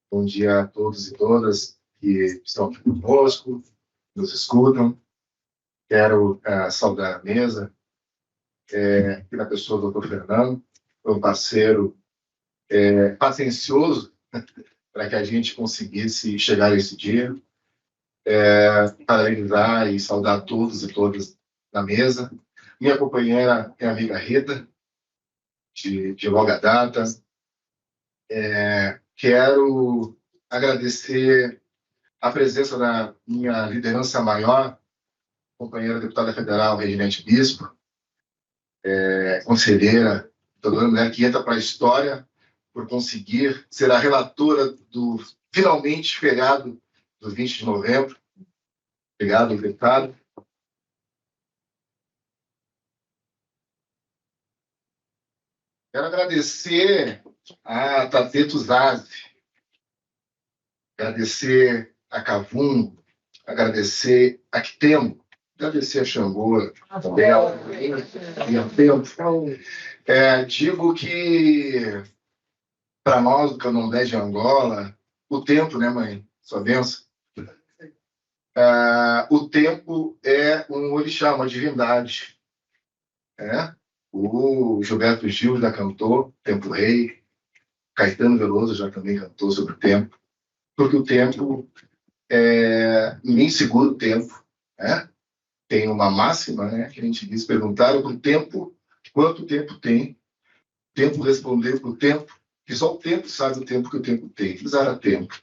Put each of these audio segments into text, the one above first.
Bom dia a todos e todas que estão aqui conosco, nos escutam. Quero saudar a mesa, aqui na pessoa do Dr. Fernando, foi um parceiro paciencioso para que a gente conseguisse chegar a esse dia. Parabenizar e saudar todos e todas na mesa. Minha companheira é a amiga Rita, de longa data. Quero agradecer a presença da minha liderança maior, companheira deputada federal, Reginete Bispo, conselheira, toda mulher que entra para a história por conseguir ser a relatora do, finalmente, feriado do 20 de novembro. Obrigado, deputado. Quero agradecer a Tateto Zazi, agradecer a Cavum, agradecer a Quitemo, agradecer a Xangô, Bela, e a Tempo. Digo que, para nós do Candomblé de Angola, o tempo, né, mãe? Sua benção. O tempo é um orixá, uma divindade. O Gilberto Gil já cantou Tempo Rei, Caetano Veloso já também cantou sobre o tempo, porque o tempo, ninguém segura o tempo. Tem uma máxima, que a gente diz, perguntaram para o tempo quanto tempo tem, o tempo respondeu para o tempo, que só o tempo sabe o tempo que o tempo tem, que era tempo.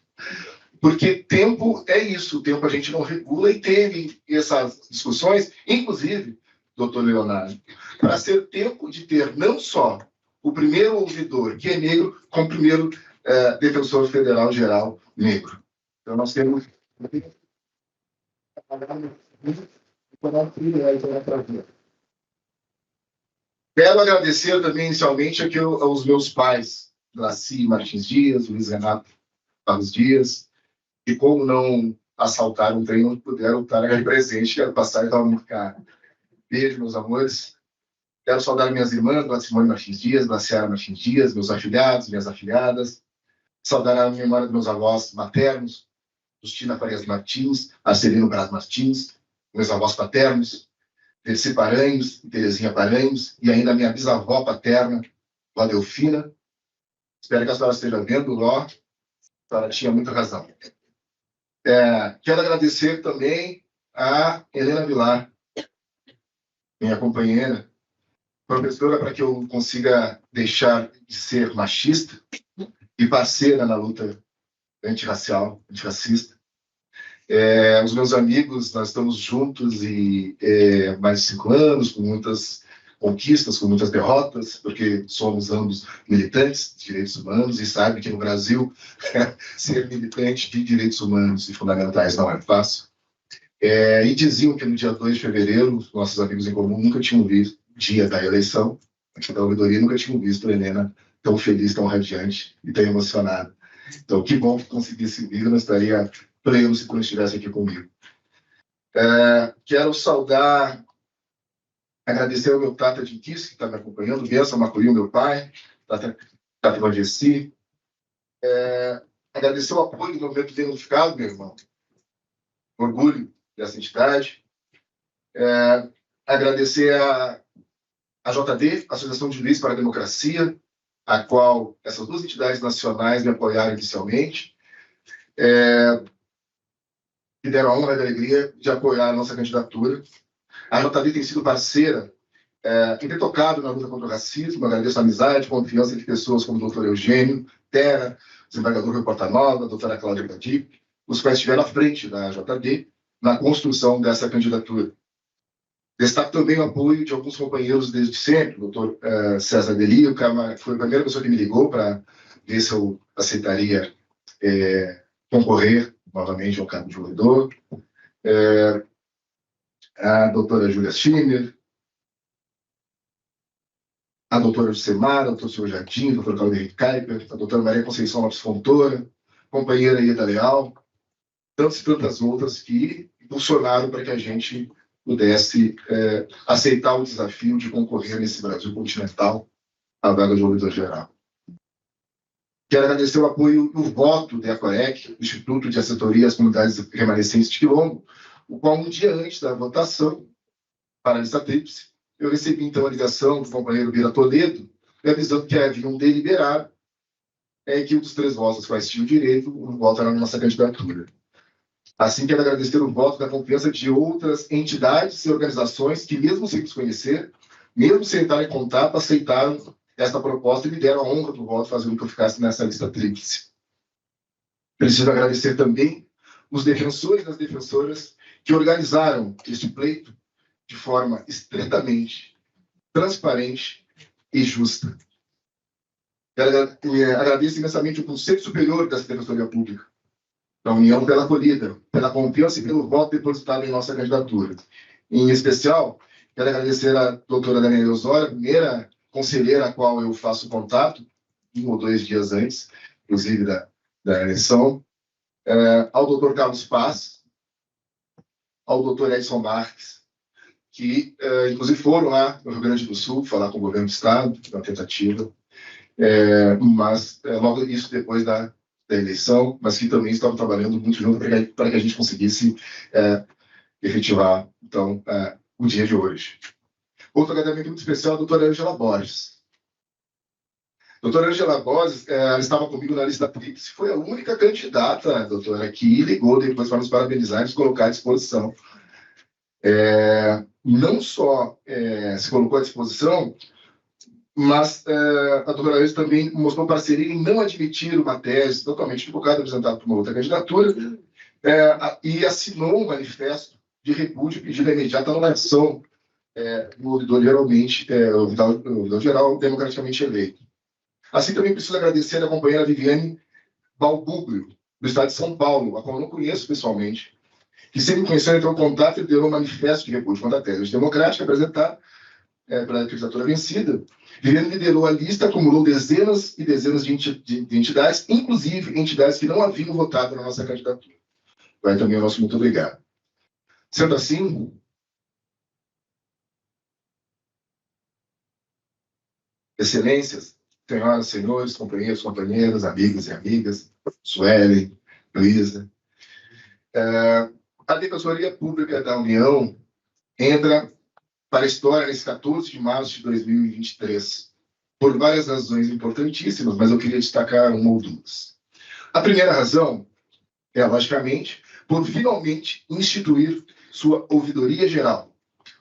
Porque tempo é isso, o tempo a gente não regula, e teve essas discussões, inclusive, doutor Leonardo, para ser tempo de ter não só o primeiro ouvidor, que é negro, como o primeiro defensor federal geral negro. Então, nós temos... Quero agradecer também, inicialmente, aqui aos meus pais, Glaci Martins Dias, Luiz Renato Barros Dias, e como não assaltaram o trem, não puderam estar aqui presente, quero passar e estava muito caro. Beijo, meus amores. Quero saudar minhas irmãs, Glacimone Martins Dias, Glaciara Martins Dias, meus afilhados, minhas afilhadas. Saudar a memória dos meus avós maternos, Justina Farias Martins, Arcelino Braz Martins, meus avós paternos, Terci Paranhos, Terezinha Paranhos, e ainda a minha bisavó paterna, Delfina. Espero que a senhora esteja vendo, a senhora tinha muita razão. Quero agradecer também a Helena Vilar, minha companheira, professora, para que eu consiga deixar de ser machista e parceira na luta antirracial, antirracista. Os meus amigos, nós estamos juntos e mais de 5 anos, com muitas conquistas, com muitas derrotas, porque somos ambos militantes de direitos humanos e sabe que no Brasil ser militante de direitos humanos e fundamentais não é fácil. E diziam que no dia 2 de fevereiro, nossos amigos em comum nunca tinham visto, dia da eleição, da ouvidoria, nunca tinham visto a Helena tão feliz, tão radiante e tão emocionada. Então, que bom que conseguisse vir, eu não estaria pleno se tu não estivesse aqui comigo. Quero saudar, agradecer ao meu Tata de Kiss, que está me acompanhando, Benção Macuí, meu pai, Tata Vandeci. Agradecer o apoio do movimento Denotificado, meu irmão. Orgulho dessa entidade. Agradecer a JD, Associação de Juízes para a Democracia, a qual essas duas entidades nacionais me apoiaram inicialmente, que deram a honra e a alegria de apoiar a nossa candidatura. A JD tem sido parceira, que tem tocado na luta contra o racismo. Agradeço a amizade, confiança de pessoas como o doutor Eugênio Terra, desembargador Rui Porta Nova, a doutora Cláudia Gadi, os quais estiveram à frente da JD na construção dessa candidatura. Destaco também o apoio de alguns companheiros desde sempre, o doutor César Delio, que foi a primeira pessoa que me ligou para ver se eu aceitaria concorrer novamente ao cargo de ouvidor. A doutora Júlia Schimmer, a doutora Jucemar, a doutora Silvio Jardim, a doutora Claudia Henrique Kuiper, a doutora Maria Conceição Lopes Fontoura, companheira Ieda Leal, tantas e tantas outras que impulsionaram para que a gente pudesse aceitar o desafio de concorrer nesse Brasil continental à vaga de ouvidor geral. Quero agradecer o apoio e o voto da Ecorec, Instituto de Assessoria às Comunidades Remanescentes de Quilombo, o qual, um dia antes da votação para a lista tríplice, eu recebi, então, a ligação do companheiro Vira Toledo, me avisando que havia um deliberado que um dos 3 votos quais tinham direito, o voto era na nossa candidatura. Assim, quero agradecer o voto da confiança de outras entidades e organizações que, mesmo sem nos conhecer, mesmo sem estar em contato, aceitaram esta proposta e me deram a honra do voto, fazendo que eu ficasse nessa lista tríplice. Preciso agradecer também os defensores e as defensoras que organizaram este pleito de forma estritamente transparente e justa. Agradeço imensamente o Conselho Superior da Defensoria Pública, da União pela acolhida, pela confiança e pelo voto depositado em nossa candidatura. Em especial, quero agradecer à doutora Daniela Osório, a primeira conselheira a qual eu faço contato, 1 ou 2 dias antes, inclusive da eleição, ao doutor Carlos Paz, ao doutor Edson Marques, que, inclusive, foram lá no Rio Grande do Sul falar com o governo do Estado, na tentativa, mas logo isso depois da eleição, mas que também estavam trabalhando muito junto para que a gente conseguisse efetivar, então, o dia de hoje. Outro agradecimento muito especial à doutora Ângela Borges. A doutora Ângela Borges estava comigo na lista tríplice, foi a única candidata, doutora, que ligou depois para nos parabenizar e nos colocar à disposição. Não só se colocou à disposição, mas a doutora Ângela também mostrou parceria em não admitir uma tese totalmente equivocada apresentada por uma outra candidatura e assinou um manifesto de repúdio pedindo a imediata anulação do ouvidor ouvidor geral democraticamente eleito. Assim, também preciso agradecer a companheira Viviane Balbuglio, do estado de São Paulo, a qual eu não conheço pessoalmente, que sempre me conheceu, entrou em contato e liderou um manifesto de repúdio contra a tese democrática apresentado pela candidatura vencida. Viviane liderou a lista, acumulou dezenas e dezenas de entidades, inclusive entidades que não haviam votado na nossa candidatura. Vai também o nosso muito obrigado. Sendo assim, excelências, senhoras, senhores, companheiros, companheiras, amigos e amigas, Suelen, Luísa, a Defensoria Pública da União entra para a história nesse 14 de março de 2023, por várias razões importantíssimas, mas eu queria destacar uma ou duas. A primeira razão é, logicamente, por finalmente instituir sua ouvidoria geral,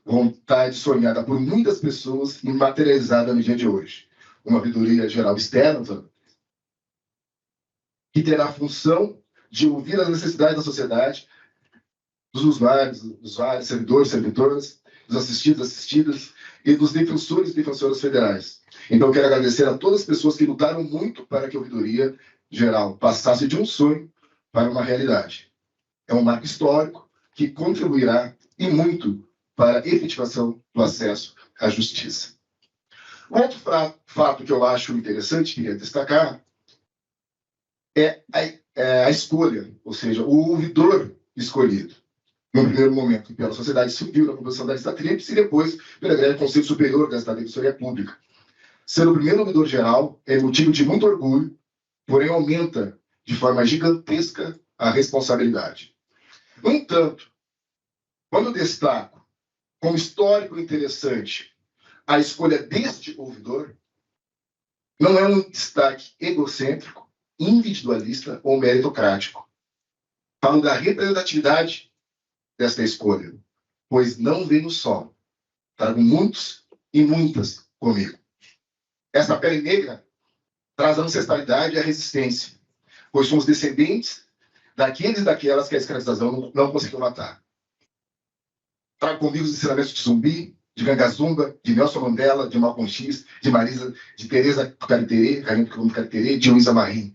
vontade sonhada por muitas pessoas e materializada no dia de hoje. Uma ouvidoria geral externa, que terá a função de ouvir as necessidades da sociedade, dos usuários, servidores, servidoras, dos assistidos, assistidas, e dos defensores e defensoras federais. Então, quero agradecer a todas as pessoas que lutaram muito para que a ouvidoria geral passasse de um sonho para uma realidade. É um marco histórico que contribuirá e muito para a efetivação do acesso à justiça. Outro fato que eu acho interessante, queria destacar, é a escolha, ou seja, o ouvidor escolhido, no primeiro momento, pela sociedade civil, na composição da lista tríplice, e depois pela grande Conselho Superior da Defensoria Pública. Ser o primeiro ouvidor geral é motivo de muito orgulho, porém aumenta de forma gigantesca a responsabilidade. No entanto, quando eu destaco como histórico interessante a escolha deste ouvidor, não é um destaque egocêntrico, individualista ou meritocrático. Falo da representatividade desta escolha, pois não venho só. Trago muitos e muitas comigo. Essa pele negra traz a ancestralidade e a resistência, pois somos descendentes daqueles e daquelas que a escravização não conseguiu matar. Trago comigo os ensinamentos de Zumbi, de Gangazumba, de Nelson Mandela, de Malcolm X, de Marisa, de Teresa Cariterê, de Luísa Marim.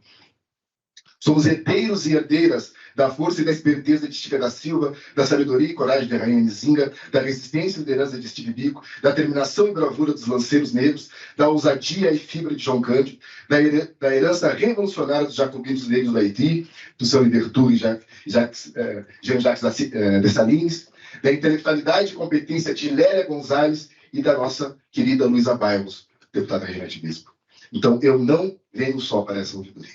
Somos herdeiros e herdeiras da força e da esperteza de Chica da Silva, da sabedoria e coragem de Rainha Nzinga, da resistência e liderança de Steve Biko, da terminação e bravura dos lanceiros negros, da ousadia e fibra de João Cândido, da herança revolucionária dos jacobinos negros do Haiti, do seu líder Arthur e Jean-Jacques Dessalines, da intelectualidade e competência de Lélia Gonzalez e da nossa querida Luísa Bairros, deputada regente bispo. Então, eu não venho só para essa ouvidoria.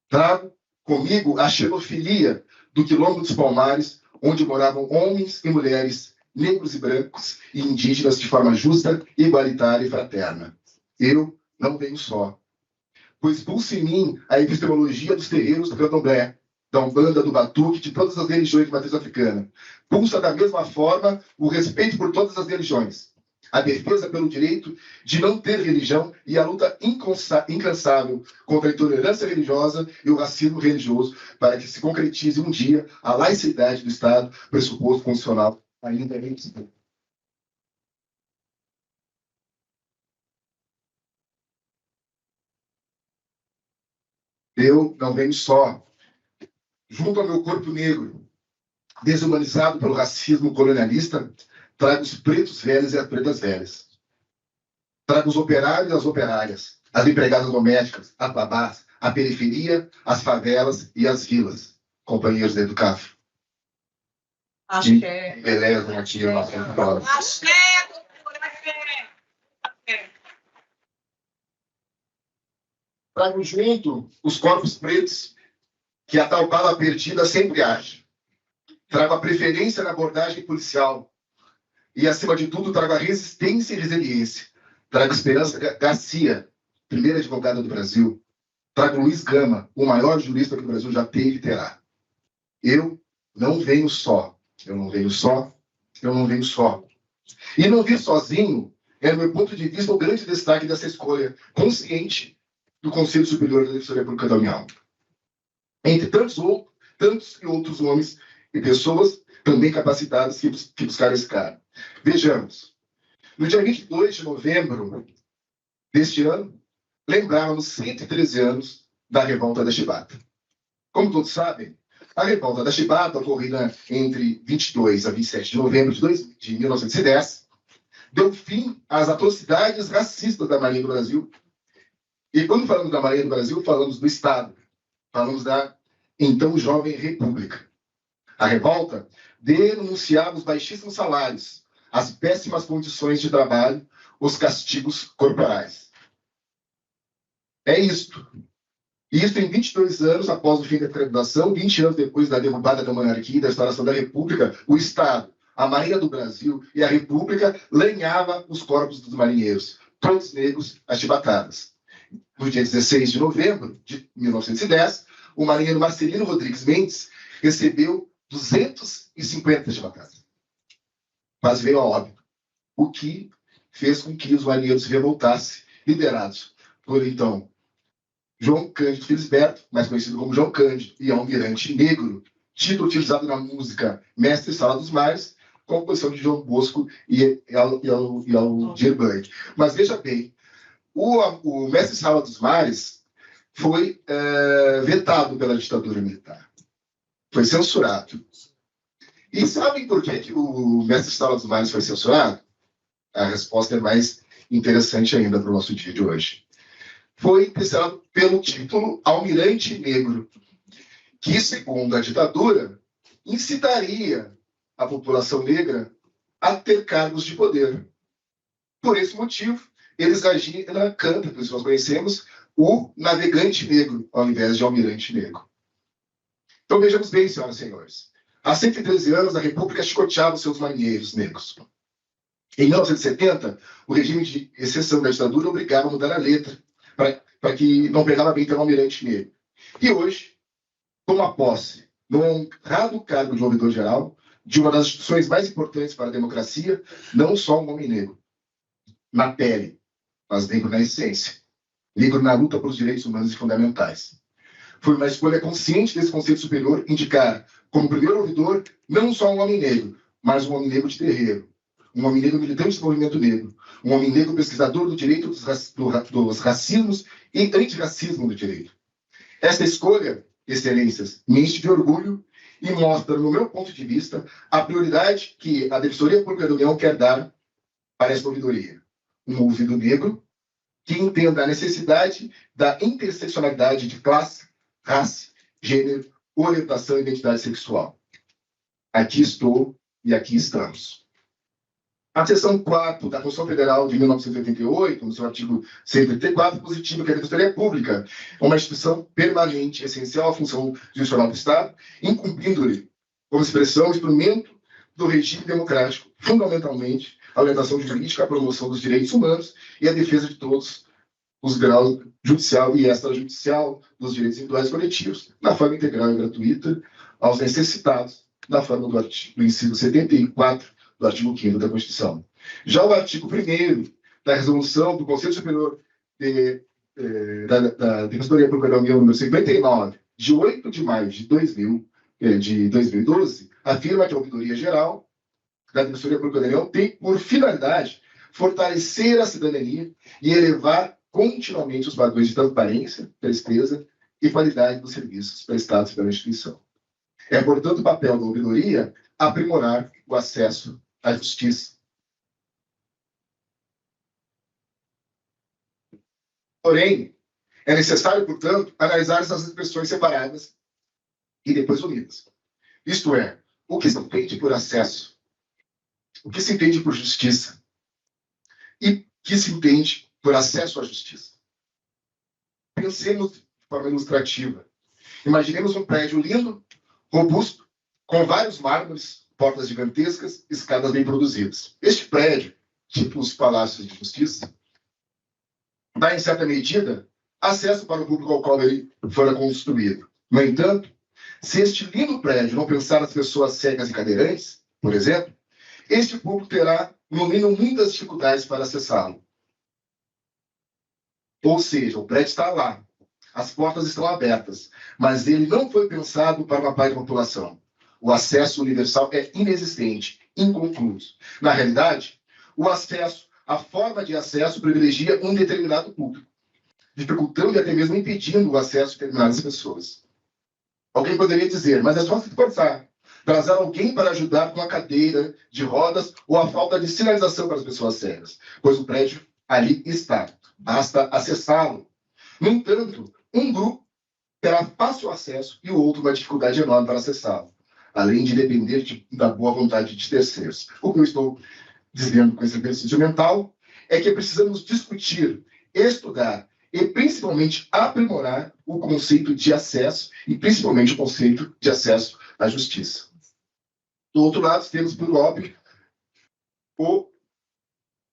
Trago comigo a xenofilia do Quilombo dos Palmares, onde moravam homens e mulheres, negros e brancos e indígenas de forma justa, igualitária e fraterna. Eu não venho só, pois pulso em mim a epistemologia dos terreiros do candomblé, da Umbanda, do Batuque, de todas as religiões de matriz africana. Pulsa da mesma forma o respeito por todas as religiões, a defesa pelo direito de não ter religião e a luta incansável contra a intolerância religiosa e o racismo religioso para que se concretize um dia a laicidade do Estado, pressuposto constitucional ainda em disputa. Eu não venho só. Junto ao meu corpo negro, desumanizado pelo racismo colonialista, trago os pretos velhos e as pretas velhas. Trago os operários e as operárias, as empregadas domésticas, as babás, a periferia, as favelas e as vilas. Companheiros da Educaf. Axé. Beleza, aqui o nosso auditório. Axé, doutora, axé. Trago junto os corpos pretos que a tal bala perdida sempre age. Trago a preferência na abordagem policial. E, acima de tudo, trago a resistência e resiliência. Trago Esperança Garcia, primeira advogada do Brasil. Trago Luiz Gama, o maior jurista que o Brasil já teve e terá. Eu não venho só. Eu não venho só. Eu não venho só. E não vir sozinho é, do meu ponto de vista, o grande destaque dessa escolha consciente do Conselho Superior da Defensoria Pública da União. Entre tantos e outros homens e pessoas também capacitadas que buscaram esse cargo. Vejamos. No dia 22 de novembro deste ano, lembrávamos 113 anos da Revolta da Chibata. Como todos sabem, a Revolta da Chibata, ocorrida entre 22 a 27 de novembro de 1910, deu fim às atrocidades racistas da Marinha do Brasil. E quando falamos da Marinha do Brasil, falamos do Estado. Falamos da, então, jovem República. A revolta denunciava os baixíssimos salários, as péssimas condições de trabalho, os castigos corporais. É isto. Isso em 22 anos após o fim da escravização, 20 anos depois da derrubada da monarquia e da instauração da República, o Estado, a Marinha do Brasil e a República lenhava os corpos dos marinheiros, todos negros, achibatadas. No dia 16 de novembro de 1910, o marinheiro Marcelino Rodrigues Mendes recebeu 250 chibatadas. Mas veio a óbito, o que fez com que os marinheiros se revoltassem, liderados por, então, João Cândido Felisberto, mais conhecido como João Cândido, e Almirante Negro, título utilizado na música Mestre Sala dos Mares, composição de João Bosco e Aldir Blanc. Mas veja bem, o Mestre Sala dos Mares foi vetado pela ditadura militar. Foi censurado. E sabem por que o Mestre Sala dos Mares foi censurado? A resposta é mais interessante ainda para o nosso dia de hoje. Foi censurado pelo título Almirante Negro, que, segundo a ditadura, incitaria a população negra a ter cargos de poder. Por esse motivo, eles agiram na canta, por isso nós conhecemos, o navegante negro, ao invés de almirante negro. Então vejamos bem, senhoras e senhores. Há 113 anos, a República chicoteava os seus marinheiros negros. Em 1970, o regime de exceção da ditadura obrigava a mudar a letra, para que não pegava bem ter um almirante negro. E hoje, toma posse no honrado cargo de ouvidor-geral de uma das instituições mais importantes para a democracia, não só um homem negro, na pele, mas negro na essência, negro na luta pelos direitos humanos e fundamentais. Foi uma escolha consciente desse Conselho Superior indicar como primeiro ouvidor não só um homem negro, mas um homem negro de terreiro, um homem negro militante do movimento negro, um homem negro pesquisador do direito dos racismos e antirracismo do direito. Esta escolha, excelências, me enche de orgulho e mostra, no meu ponto de vista, a prioridade que a Defensoria Pública da União quer dar para esta ouvidoria. Um ouvido negro que entenda a necessidade da interseccionalidade de classe, raça, gênero, orientação e identidade sexual. Aqui estou e aqui estamos. A seção 4 da Constituição Federal de 1988, no seu artigo 134, positiva que a Defensoria Pública é uma instituição permanente, essencial à função jurisdicional do Estado, incumbindo-lhe, como expressão, instrumento do regime democrático, fundamentalmente, a orientação jurídica, a promoção dos direitos humanos e a defesa de todos os graus judicial e extrajudicial dos direitos individuais e coletivos, na forma integral e gratuita, aos necessitados, na forma do inciso 74 do artigo 5º da Constituição. Já o artigo 1º da resolução do Conselho Superior da Defensoria Pública da União, número 59, de 8 de maio de 2012, afirma que a Ouvidoria Geral da Defensoria Pública da União tem por finalidade fortalecer a cidadania e elevar continuamente os padrões de transparência, presteza e qualidade dos serviços prestados pela instituição. É, portanto, o papel da ouvidoria aprimorar o acesso à justiça. Porém, é necessário, portanto, analisar essas expressões separadas e depois unidas. Isto é, o que se entende por acesso, o que se entende por justiça e o que se entende por acesso à justiça. Pensemos de forma ilustrativa. Imaginemos um prédio lindo, robusto, com vários mármores, portas gigantescas, escadas bem produzidas. Este prédio, tipo os palácios de justiça, dá, em certa medida, acesso para o público ao qual ele fora construído. No entanto, se este lindo prédio não pensar nas pessoas cegas e cadeirantes, por exemplo, este público terá, no mínimo, muitas dificuldades para acessá-lo. Ou seja, o prédio está lá, as portas estão abertas, mas ele não foi pensado para uma parte da população. O acesso universal é inexistente, inconcluso. Na realidade, o acesso, a forma de acesso privilegia um determinado público, dificultando e até mesmo impedindo o acesso de determinadas pessoas. Alguém poderia dizer, mas é só se esforçar, trazer alguém para ajudar com a cadeira de rodas ou a falta de sinalização para as pessoas cegas, pois o prédio ali está, basta acessá-lo. No entanto, um grupo terá fácil acesso e o outro uma dificuldade enorme para acessá-lo, além de depender da boa vontade de terceiros. O que eu estou dizendo com esse exercício mental é que precisamos discutir, estudar e principalmente aprimorar o conceito de acesso e principalmente o conceito de acesso à justiça. Do outro lado, temos, por óbvio,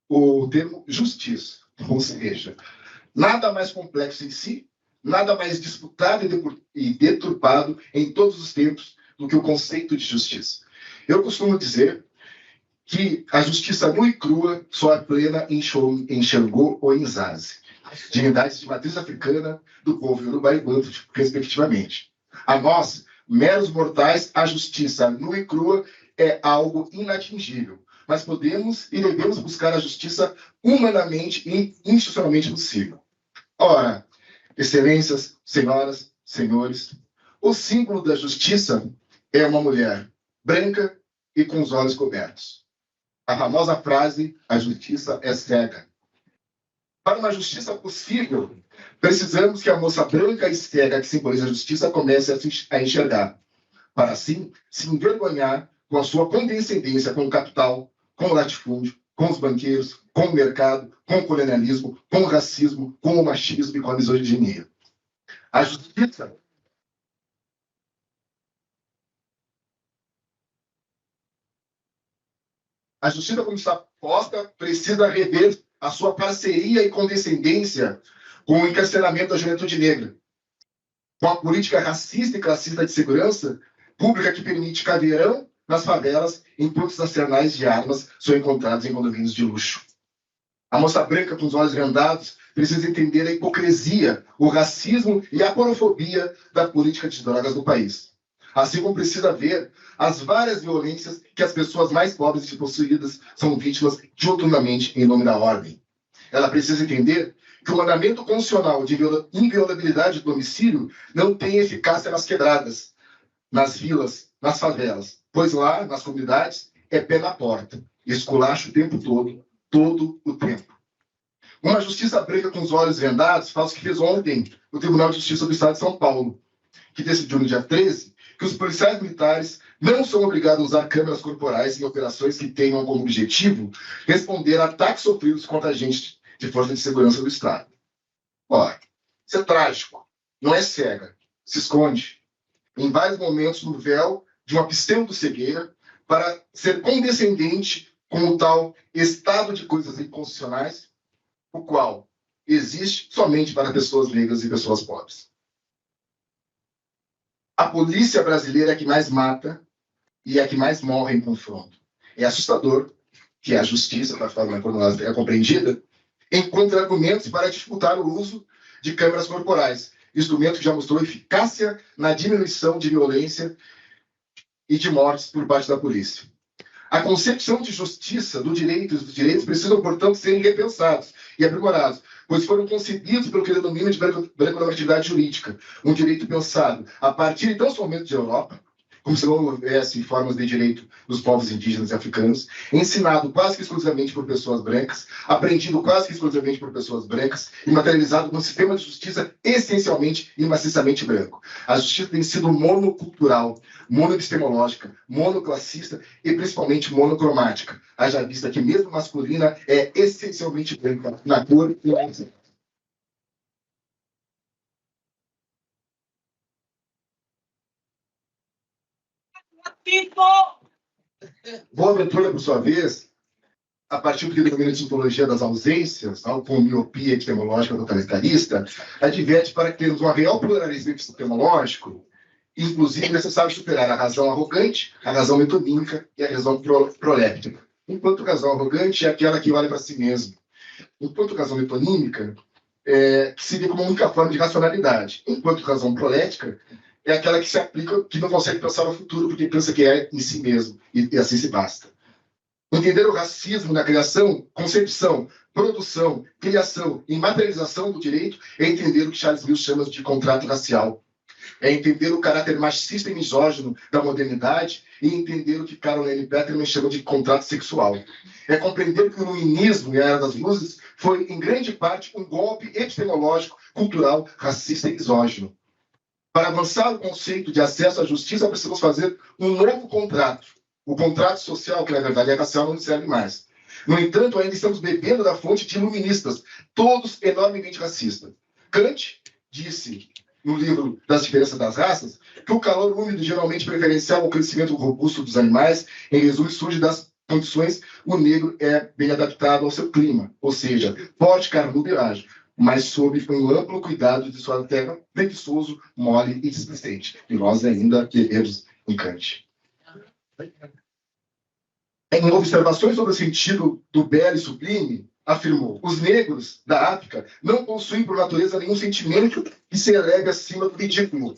o termo justiça, ou seja, nada mais complexo em si, nada mais disputado e deturpado em todos os tempos do que o conceito de justiça. Eu costumo dizer que a justiça nua e crua só é plena em Xangô ou em Zaze, divindades de matriz africana do povo Yorubá e Banto, respectivamente. A nós, meros mortais, a justiça nua e crua é algo inatingível, mas podemos e devemos buscar a justiça humanamente e institucionalmente possível. Ora, excelências, senhoras, senhores, o símbolo da justiça é uma mulher branca e com os olhos cobertos. A famosa frase, a justiça é cega. Para uma justiça possível, precisamos que a moça branca e cega que simboliza a justiça comece a enxergar, para assim se envergonhar com a sua condescendência com o capital, com o latifúndio, com os banqueiros, com o mercado, com o colonialismo, com o racismo, com o machismo e com a misoginia. A justiça como está posta, precisa rever a sua parceria e condescendência com o encarceramento da juventude negra, com a política racista e classista de segurança pública que permite caveirão nas favelas enquanto os arsenais de armas são encontrados em condomínios de luxo. A moça branca com os olhos vendados precisa entender a hipocrisia, o racismo e a porofobia da política de drogas do país. Assim como precisa ver as várias violências que as pessoas mais pobres e despossuídas são vítimas diuturnamente em nome da ordem. Ela precisa entender que o mandamento constitucional de inviolabilidade do domicílio não tem eficácia nas quebradas, nas vilas, nas favelas, pois lá, nas comunidades, é pé na porta, esculacho o tempo todo o tempo. Uma justiça branca com os olhos vendados faz o que fez ontem o Tribunal de Justiça do Estado de São Paulo, que decidiu no dia 13 que os policiais militares não são obrigados a usar câmeras corporais em operações que tenham como objetivo responder a ataques sofridos contra agentes de força de segurança do Estado. Ora, isso é trágico, não é cega, se esconde em vários momentos no véu de uma pseudo-cegueira para ser condescendente com o tal estado de coisas inconstitucionais, o qual existe somente para pessoas negras e pessoas pobres. A polícia brasileira é a que mais mata e é a que mais morre em confronto. É assustador que a justiça, da forma como ela é compreendida, encontre argumentos para disputar o uso de câmeras corporais, instrumento que já mostrou eficácia na diminuição de violência e de mortes por parte da polícia. A concepção de justiça, do direito e dos direitos precisam, portanto, serem repensados e aprimorados, pois foram concebidos pelo que denomina de branco-normatividade jurídica, um direito pensado a partir tão somente de Europa, como se não houvesse formas de direito dos povos indígenas e africanos, ensinado quase que exclusivamente por pessoas brancas, aprendido quase que exclusivamente por pessoas brancas e materializado num sistema de justiça essencialmente e maciçamente branco. A justiça tem sido monocultural, monoepistemológica, monoclassista e principalmente monocromática. Haja vista que mesmo masculina é essencialmente branca na cor e na essência. Boaventura, por sua vez, a partir do que denomina de psicologia das ausências, com miopia epistemológica totalitarista, adverte para que termos um real pluralismo epistemológico, inclusive é necessário superar a razão arrogante, a razão metonímica e a razão proléptica. Enquanto razão arrogante é aquela que olha para si mesma. Enquanto razão metonímica que se vê como a única forma de racionalidade. Enquanto razão prolética é aquela que se aplica, que não consegue pensar no futuro porque pensa que é em si mesmo, e assim se basta. Entender o racismo na criação, concepção, produção, criação e materialização do direito é entender o que Charles Mills chama de contrato racial. É entender o caráter machista e misógino da modernidade e entender o que Caroline Petterman chama de contrato sexual. É compreender que o iluminismo e a Era das Luzes foi, em grande parte, um golpe epistemológico, cultural, racista e misógino. Para avançar o conceito de acesso à justiça, precisamos fazer um novo contrato. O contrato social, que na verdade é racial, não serve mais. No entanto, ainda estamos bebendo da fonte de iluministas, todos enormemente racistas. Kant disse, no livro Das Diferenças das Raças, que o calor úmido geralmente preferencial ao crescimento robusto dos animais, em resumo, surge das condições, o negro é bem adaptado ao seu clima, ou seja, forte, carnudo e ágil, mas sob um amplo cuidado de sua terra, preguiçoso, mole e displicente. E nós ainda queremos em Kant. Em observações sobre o sentido do belo e sublime, afirmou: os negros da África não possuem por natureza nenhum sentimento que se eleve acima do ridículo.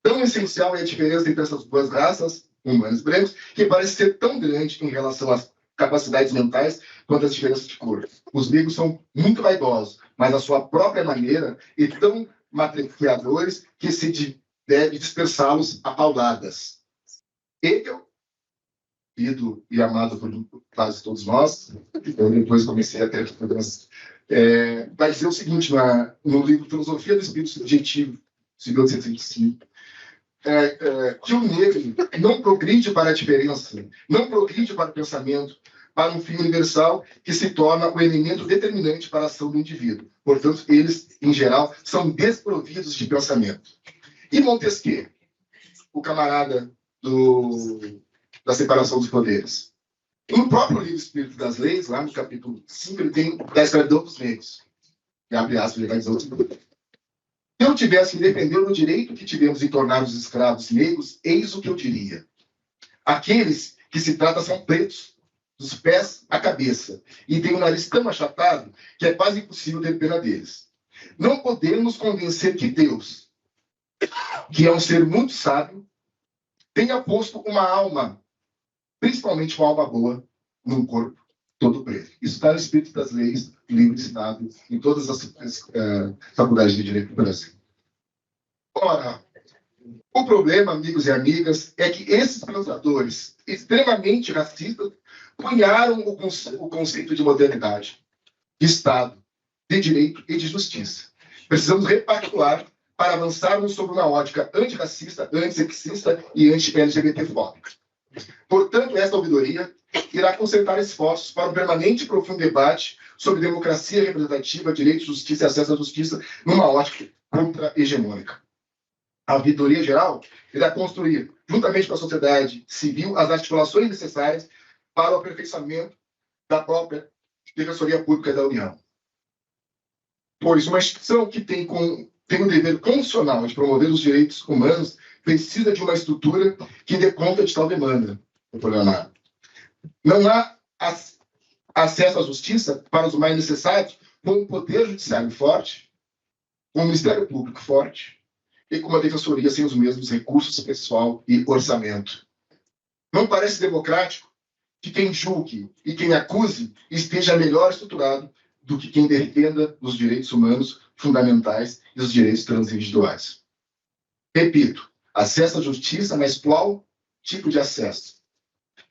Tão essencial é a diferença entre essas duas raças, humanos e brancos, que parece ser tão grande em relação às capacidades mentais quanto às diferenças de cor. Os negros são muito vaidosos, mas a sua própria maneira e tão matriciadores que se deve dispersá-los a pauladas. Hegel, lido e amado por quase todos nós, eu depois comecei a ter problemas, vai dizer o seguinte no livro Filosofia do Espírito Subjetivo, de 1805, que o negro não progride para a diferença, não progride para o pensamento, para um fim universal que se torna o elemento determinante para a ação do indivíduo. Portanto, eles, em geral, são desprovidos de pensamento. E Montesquieu, o camarada da separação dos poderes. No próprio livro Espírito das Leis, lá no capítulo 5, ele tem da escravidão dos negros. E abre aspas, ele vai dizer o seguinte: se eu tivesse que defender o direito que tivemos em tornar os escravos negros, eis o que eu diria. Aqueles que se trata são pretos, dos pés à cabeça, e têm o nariz tão achatado que é quase impossível ter pena deles. Não podemos convencer que Deus, que é um ser muito sábio, tenha posto uma alma, principalmente uma alma boa, num corpo todo preto. Isso está no Espírito das Leis, livro ensinado em todas as faculdades de Direito do Brasil. Ora, o problema, amigos e amigas, é que esses pensadores extremamente racistas cunharam o conceito de modernidade, de Estado, de direito e de justiça. Precisamos repactuar para avançarmos sobre uma ótica antirracista, antissexista e anti-LGBTfóbica. Portanto, esta ouvidoria irá concentrar esforços para um permanente e profundo debate sobre democracia representativa, direito, justiça e acesso à justiça numa ótica contra-hegemônica. A ouvidoria geral irá construir, juntamente com a sociedade civil, as articulações necessárias para o aperfeiçoamento da própria Defensoria Pública da União. Pois uma instituição que tem o dever constitucional de promover os direitos humanos precisa de uma estrutura que dê conta de tal demanda. Não há acesso à justiça para os mais necessários com um poder judiciário forte, com um Ministério Público forte e com uma defensoria sem os mesmos recursos, pessoal e orçamento. Não parece democrático que quem julgue e quem acuse esteja melhor estruturado do que quem defenda os direitos humanos fundamentais e os direitos transindividuais. Repito, acesso à justiça, mas qual tipo de acesso?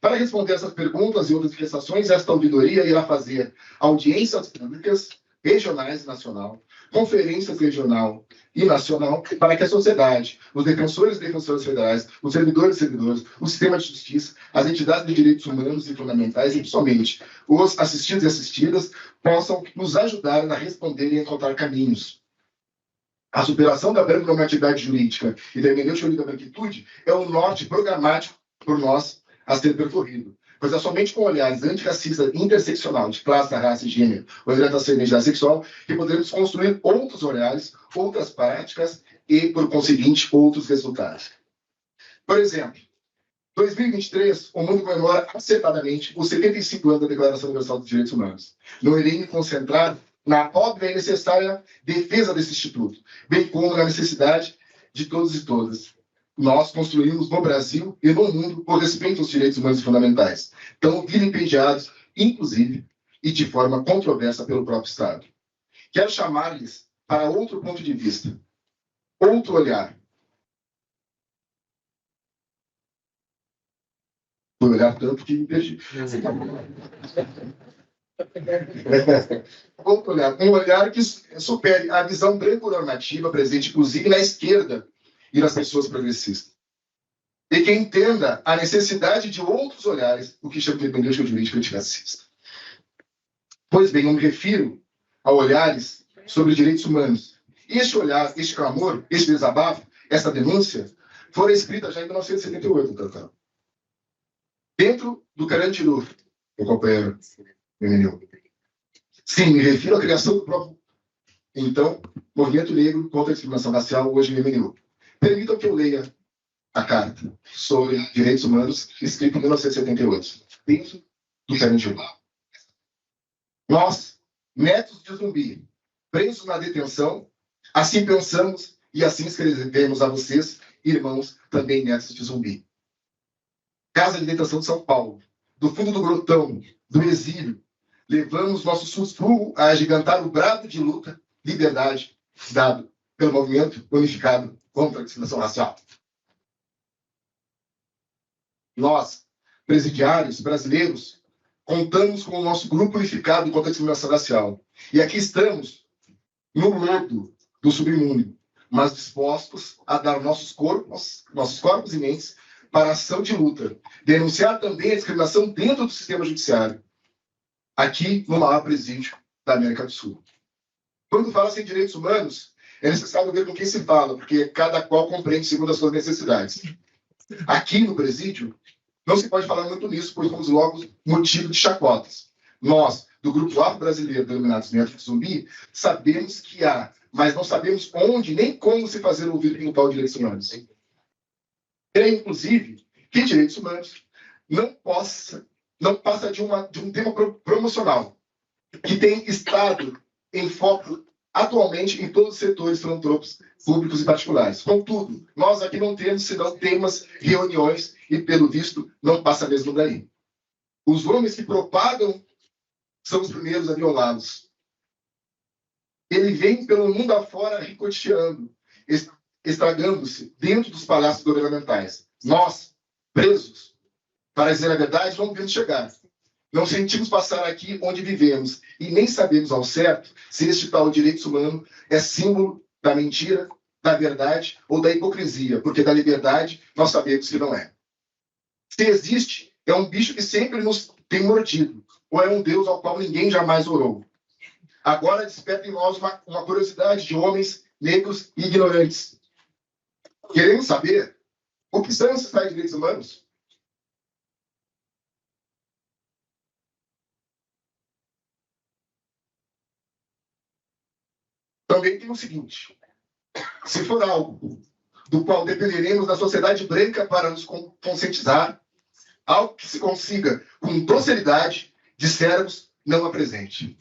Para responder essas perguntas e outras questões, esta ouvidoria irá fazer audiências públicas, regionais e nacional, conferências regional e nacional, para que a sociedade, os defensores e defensoras federais, os servidores e servidores, o sistema de justiça, as entidades de direitos humanos e fundamentais, e principalmente os assistidos e assistidas, possam nos ajudar a responder e encontrar caminhos. A superação da normatividade jurídica e da hermenêutica da branquitude é o norte programático por nós a ser percorrido. Pois é somente com olhares antirracistas interseccional de classe, raça e gênero, orientação e identidade sexual, que poderemos construir outros olhares, outras práticas e, por conseguinte, outros resultados. Por exemplo, 2023, o mundo comemora acertadamente os 75 anos da Declaração Universal dos Direitos Humanos. Não irei me concentrar na óbvia e necessária defesa desse instituto, bem como na necessidade de todos e todas. Nós construímos no Brasil e no mundo o respeito aos direitos humanos fundamentais, tão vilipendiados, inclusive, e de forma controversa pelo próprio Estado. Quero chamar-lhes para outro ponto de vista, outro olhar. Vou olhar tanto que me perdi. Outro olhar, um olhar que supere a visão branco-normativa presente, inclusive, na esquerda e nas pessoas progressistas. E que entenda a necessidade de outros olhares, o que chama de hermenêutica jurídica antirracista. Pois bem, eu me refiro a olhares sobre direitos humanos. Este olhar, este clamor, este desabafo, essa denúncia, foram escritas já em 1978, Tantão. Dentro do Carandiru, meu companheiro Emílio. Sim, me refiro à criação do próprio, então, Movimento Negro contra a Discriminação Racial, hoje em Emílio. Permitam que eu leia a carta sobre direitos humanos, escrita em 1978, dentro do Carandiru. Nós, netos de zumbi, presos na detenção, assim pensamos e assim escrevemos a vocês, irmãos, também netos de zumbi. Casa de Detenção de São Paulo, do fundo do grotão, do exílio, levamos nosso sussurro a agigantar o brado de luta, liberdade, dado pelo movimento unificado contra a discriminação racial. Nós, presidiários brasileiros, contamos com o nosso grupo unificado contra a discriminação racial. E aqui estamos, no lodo do submundo, mas dispostos a dar nossos corpos e mentes para a ação de luta. Denunciar também a discriminação dentro do sistema judiciário, aqui no maior presídio da América do Sul. Quando fala-se em direitos humanos, é necessário ver com quem se fala, porque cada qual compreende segundo as suas necessidades. Aqui no presídio, não se pode falar muito nisso, pois somos logo motivo de chacotas. Nós, do Grupo Afro-Brasileiro, denominados Netos de Zumbi, sabemos que há, mas não sabemos onde nem como se fazer ouvir pelo tal direitos humanos. Creio, inclusive, que direitos humanos não passa de um tema promocional, que tem estado em foco atualmente em todos os setores filantrópicos, públicos e particulares. Contudo, nós aqui não temos senão temas, reuniões, e pelo visto não passa mesmo daí. Os homens que propagam são os primeiros a violá-los. Ele vem pelo mundo afora ricocheando, estragando-se dentro dos palácios governamentais. Nós, presos, para dizer a verdade, não vimos chegar. Não sentimos passar aqui onde vivemos e nem sabemos ao certo se este tal direito humano é símbolo da mentira, da verdade ou da hipocrisia, porque da liberdade nós sabemos que não é. Se existe, é um bicho que sempre nos tem mordido, ou é um Deus ao qual ninguém jamais orou. Agora desperta em nós uma curiosidade de homens negros e ignorantes. Queremos saber o que são esses tais direitos humanos? Também tem o seguinte: se for algo do qual dependeremos da sociedade branca para nos conscientizar, algo que se consiga com docilidade, dissermos não apresente.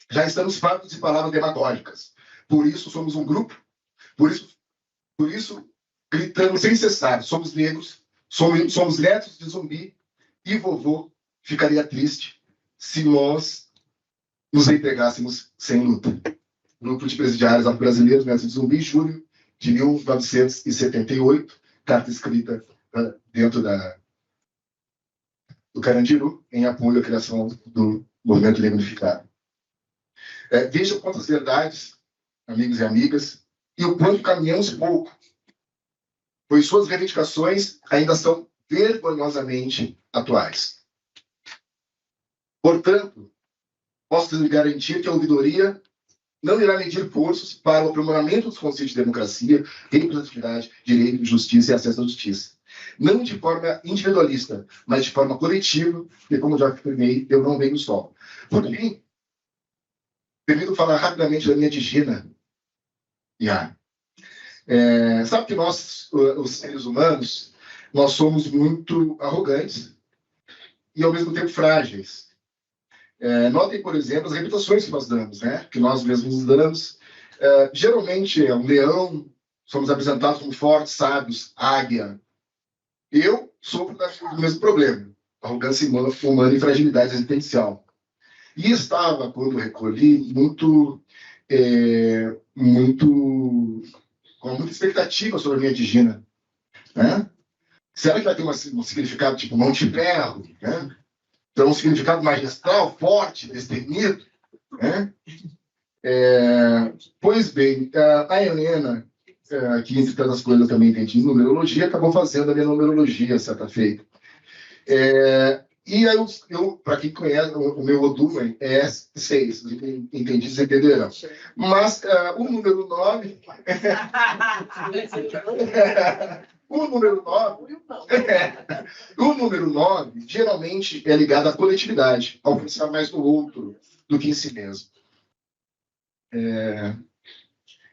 Já estamos fartos de palavras demagógicas. Por isso somos um grupo, por isso gritamos sem cessar: somos negros, somos netos de zumbi, e vovô ficaria triste se nós nos empregássemos sem luta. Grupo de presidiários afro-brasileiros, netos de zumbi, julho de 1978, carta escrita dentro do Carandiru, em apoio à criação do Movimento Negro Unificado. Vejam quantas verdades, amigos e amigas, e o quanto caminhamos pouco, pois suas reivindicações ainda são vergonhosamente atuais. Portanto, posso lhe garantir que a ouvidoria não irá medir esforços para o aprimoramento dos conceitos de democracia, representatividade, direito, justiça e acesso à justiça. Não de forma individualista, mas de forma coletiva, e como já afirmei, eu não venho só. Por fim, permito falar rapidamente da minha digina. Sabe que nós, os seres humanos, nós somos muito arrogantes e, ao mesmo tempo, frágeis. Notem, por exemplo, as reputações que nós damos, né? Que nós mesmos nos damos. Geralmente, é um leão, somos apresentados como fortes, sábios, águia. Eu sofro do mesmo problema, arrogância humana e fragilidade existencial. E estava, quando recolhi, com muita expectativa sobre a minha digina. Né? Será que vai ter um significado tipo mão de ferro? Né? Então, um significado magistral, forte, destemido? Né? Pois bem, a Helena, que entre tantas coisas também entende em numerologia, acabou fazendo a minha numerologia certa feita. E aí, para quem conhece, o meu Odumen é 6, os entendidos entenderão. Mas o número 9... o número 9 geralmente é ligado à coletividade, ao pensar mais no outro do que em si mesmo.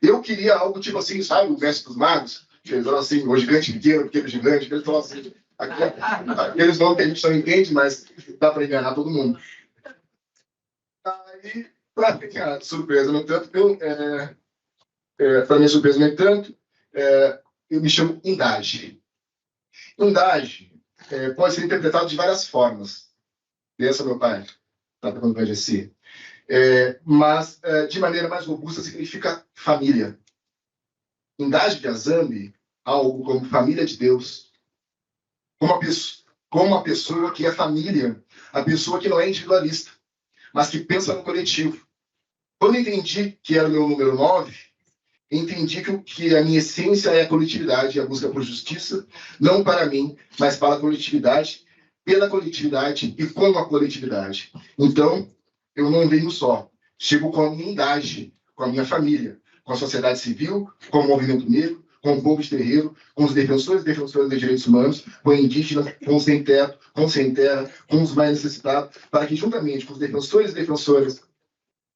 Eu queria algo tipo assim, sabe, o mestre dos magos, que eles falam assim, o gigante pequeno, pequeno gigante, eles falam assim, aqueles nomes que a gente não entende, mas dá para enganar todo mundo. Aí, para minha surpresa, no entanto, eu me chamo Indage. Indage pode ser interpretado de várias formas. Pensa, meu pai, está falando para Jessi. Mas, de maneira mais robusta, significa família. Indage de Azambi, algo como família de Deus, como uma pessoa que é família, a pessoa que não é individualista, mas que pensa no coletivo. Quando entendi que era o meu número 9, entendi que a minha essência é a coletividade, a busca por justiça, não para mim, mas para a coletividade, pela coletividade e com a coletividade. Então, eu não venho só. Chego com a minha idade, com a minha família, com a sociedade civil, com o movimento negro, com o povo de terreiro, com os defensores e defensoras de direitos humanos, com indígenas, com os sem teto, com os sem terra, com os mais necessitados, para que, juntamente com os defensores e defensoras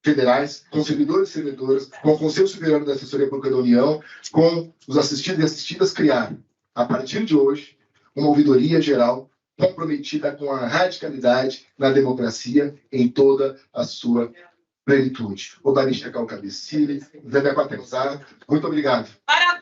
federais, com servidores e servidoras, com o Conselho Superior da Assessoria Pública da União, com os assistidos e assistidas, criar, a partir de hoje, uma ouvidoria geral comprometida com a radicalidade na democracia em toda a sua plenitude. O Barista Calcabicile, Zé Quatenzar, muito obrigado. Parabéns!